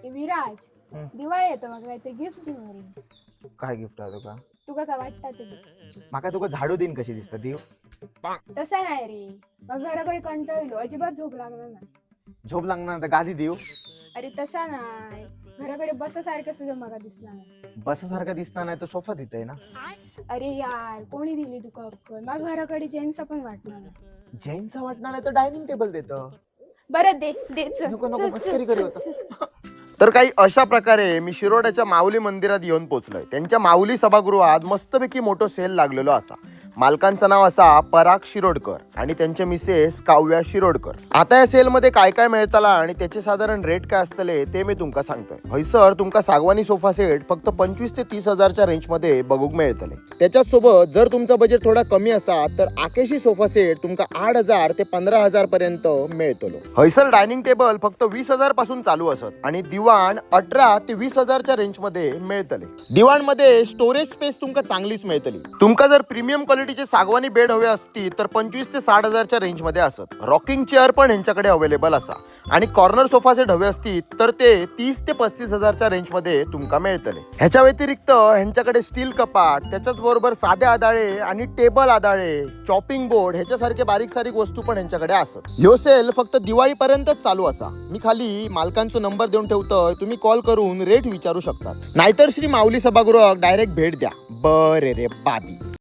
विराज दिवाळी येतो मग ते गिफ्ट दे मरे. काय गिफ्ट आहे तुका? तुका काय वाटतं ते? माका तुका झाडू दिन कशी दिसता ती? तसा नाही रे, मग घराकडे कंटाळलो, अजिबात झोप लागणार नाही. झोप लागणार तर गादी देऊ. अरे तसा नाही, घराकडे बसासारखं सुद्धा मला दिसणार नाही. बसासारखा दिसणार नाही तर सोफा देतय ना. अरे यार कोणी दिली तुका अक्कल? मग घराकडे जेंट्स पण वाटणार नाही. जैनचा वाटणार नाही तर डायनिंग टेबल देत. बरं दे दे चल, नको, नको, चल, मस्करी चल, करू चल, आता. चल. तर काही अशा प्रकारे मी शिरोड्याच्या माऊली मंदिरात येऊन पोहोचलोय. त्यांच्या माऊली सभागृहात मस्तपैकी मोठं सेल लागलेलो असा. मालकांचं नाव असा पराग शिरोडकर आणि त्यांचे मिसेस काव्या शिरोडकर. आता या सेलमध्ये काय काय मिळताला आणि त्याचे साधारण रेट काय असतले ते मी तुमका सांगतोय. हयसर तुमका सागवानी सोफा सेट फक्त 25 ते 30 हजारच्या रेंजमध्ये बघूक मिळतले. त्याच्याच सोबत जर तुमचा बजेट थोडा कमी असा तर आकेशी सोफा सेट तुमका 8,000 ते 15,000 पर्यंत मिळतलो. हयसर डायनिंग टेबल फक्त 20,000 पासून चालू असत आणि दिवाण 18 ते 20,000च्या रेंज मध्ये मिळतले. दिवाण मध्ये स्टोरेज स्पेस तुमका चांगलीच मिळतली. तुमका जर प्रीमियम क्वालिटीचे सागवानी बेड हवे असतील तर 25 ते 60,000च्या रेंज मध्ये असत. रॉकिंग चेअर पण ह्यांच्याकडे अवेलेबल असा आणि कॉर्नर सोफा सेट हवे असतील तर ते 30 ते 35,000च्या रेंज मध्ये तुमका मिळतले. ह्याच्या व्यतिरिक्त ह्यांच्याकडे स्टील कपाट, त्याच्याच बरोबर साधे आदाळे आणि टेबल आदाळे, चॉपिंग बोर्ड ह्याच्यासारखे बारीक सारीक वस्तू पण ह्यांच्याकडे असत. ह्यो सेल फक्त दिवाळीपर्यंतच चालू असा. मी खाली मालकांचा नंबर देऊन ठेवतोय, तुम्ही कॉल करून रेट विचारू शकता. नाहीतर श्री माऊली सभागृह डायरेक्ट भेट द्या. बरे रे बाबी.